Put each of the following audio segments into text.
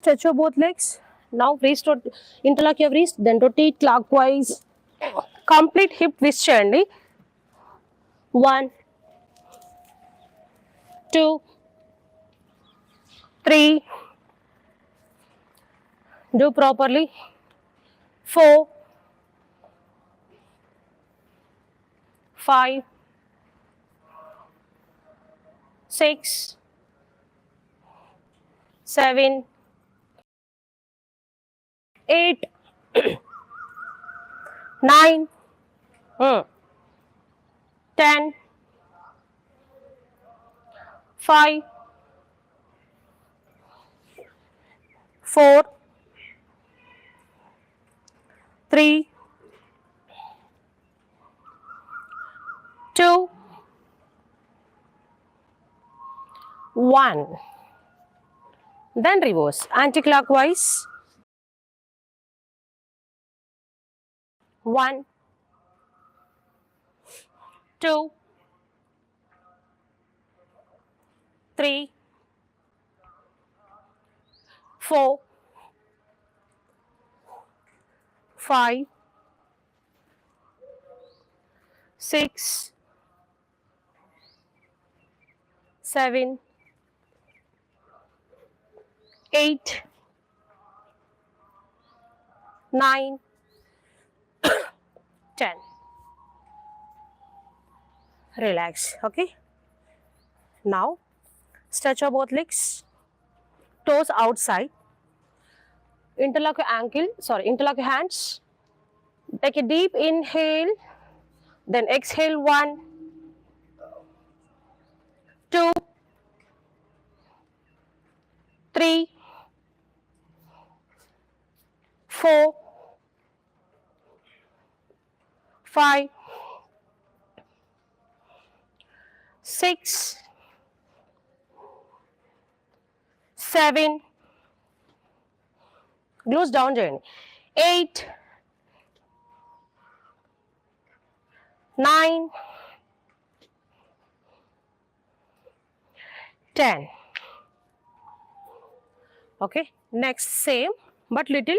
Stretch your both legs. Now wrist interlock your wrist, then rotate clockwise. Complete hip twist cheyandi. 1, 2, 3. Do properly. 4, 5, 6, 7, 8, 9, 10, 5, 4, 3, 2, 1. Then reverse anti-clockwise. 1, 2, 3, 4, 5, 6, 7, 8, 9, 10. Relax. Okay. Now stretch your both legs. Toes outside. Interlock your hands. Take a deep inhale. Then exhale. 1, 2, 3, 4, 5, 6, 7. Glutes down journey. 8, 9, 10. Okay. Next same but little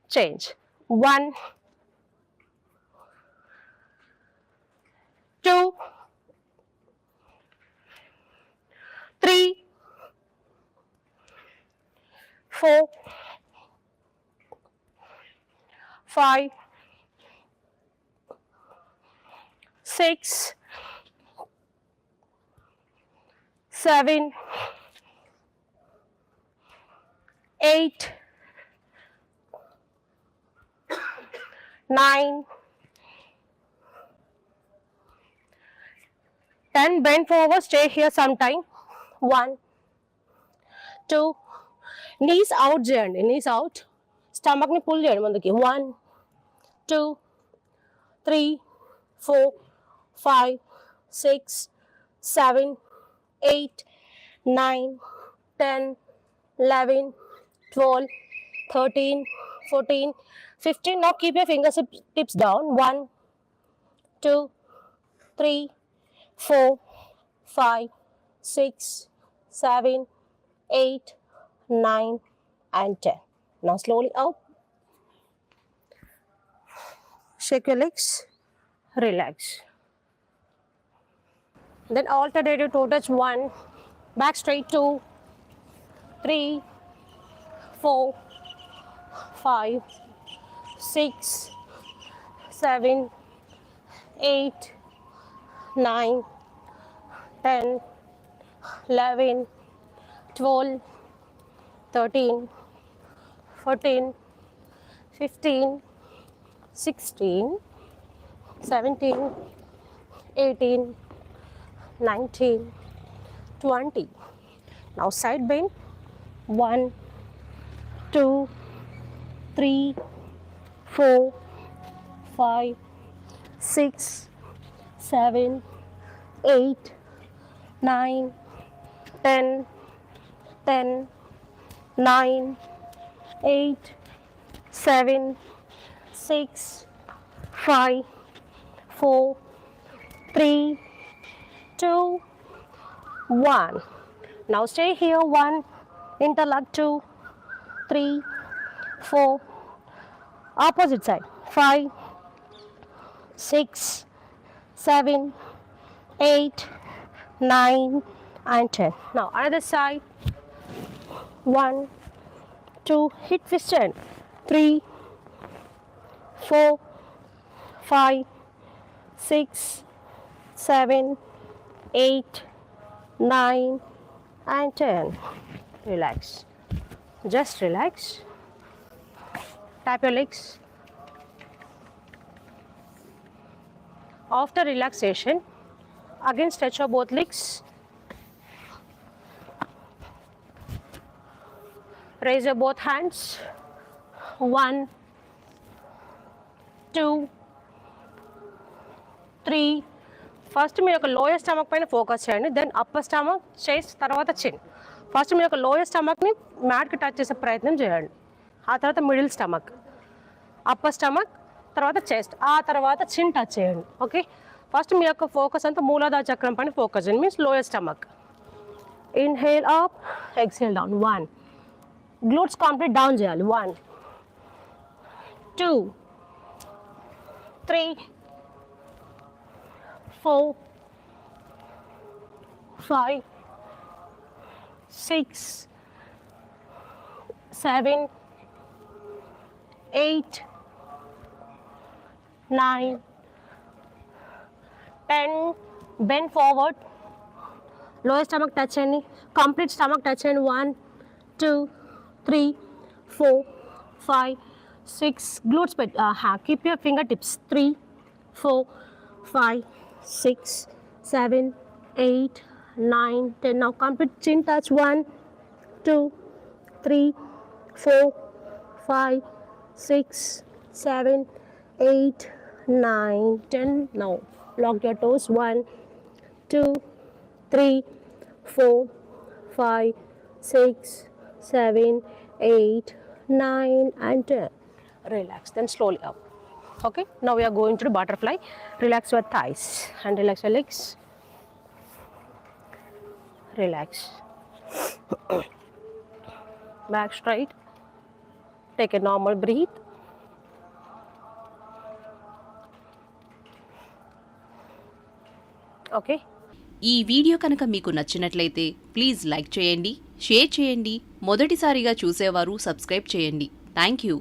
change. 1, 2, 3, 4, 5, 6, 7, 8, 9, 10. Bend forward, stay here sometime. 1, 2, knees out చేయండి, knees out. Stomach ni pull చేయండి ముందుకి. 1, 2, 3, 4, 5, 6, 7, 8, 9, 10, 11, 12, 13, 14, 15. Now keep your fingertips down. 1, 2, 3, 4, 5, 6, 7, 8, 9, and 10. Now slowly out. Shake your legs. Relax. Then alternative toe touch. 1, back straight. 2, 3, 4, 5, 6, 7, 8, 9, 10, 11, 12, 13, 14, 15, 16, 17, 18, 19, 20. Now side bend. 1, 2, 3, 4, 5, 6, 7, 8, 9, 10, 10, 9, 8, 7, 6, 5, 4, 3, 2, 1. Now stay here. 1, interlock. 2, 3, 4, opposite side, 5, 6, 7, 8, 9 and 10. Now another side, 1, 2, hit fist turn, 3, 4, 5, 6, 7, 8, 9 and 10. Relax. Just relax. Tap your legs. After relaxation, again stretch your both legs. Raise your both hands. 1, 2, 3. First మీ యొక్క lower stomach పైన focus చేయండి, then upper stomach, chest, తర్వాత చిన్. First మీ యొక్క lower స్టమక్ని మ్యాట్కి touch చేసే ప్రయత్నం చేయండి, ఆ తర్వాత మిడిల్ స్టమక్, అప్పర్ స్టమక్, తర్వాత చెస్ట్, ఆ తర్వాత చిన్ టచ్ చేయండి. ఓకే, ఫస్ట్ మీ యొక్క ఫోకస్ అంతా మూలాధార చక్రం పైన ఫోకస్ చేయండి, means lower stomach. Inhale up, exhale down. 1, glutes complete down చేయాలి. 1, 2, 3, 4, 5, 6, 7, 8, 9, 10. Bend forward. Lower stomach touch any. Complete stomach touch and 1, 2, 3, 4, 5, 6. Glutes. Keep your fingertips. 3, 4, 5, 6, 7, 8, 9, 10. Now complete chin touch. 1, 2, 3, 4, 5, 6, 7, 8, 9, 10. Now lock your toes. 1, 2, 3, 4, 5, 6, 7, 8, 9 and 10. Relax, then slowly up. Okay, now we are going to do butterfly. Relax your thighs and relax your legs. Relax. Back straight. Take a normal breath. Okay. ఈ video కనుక మీకు నచ్చినట్లయితే please like చేయండి, share చేయండి, మొదటిసారిగా చూసేవారు subscribe చేయండి. Thank you.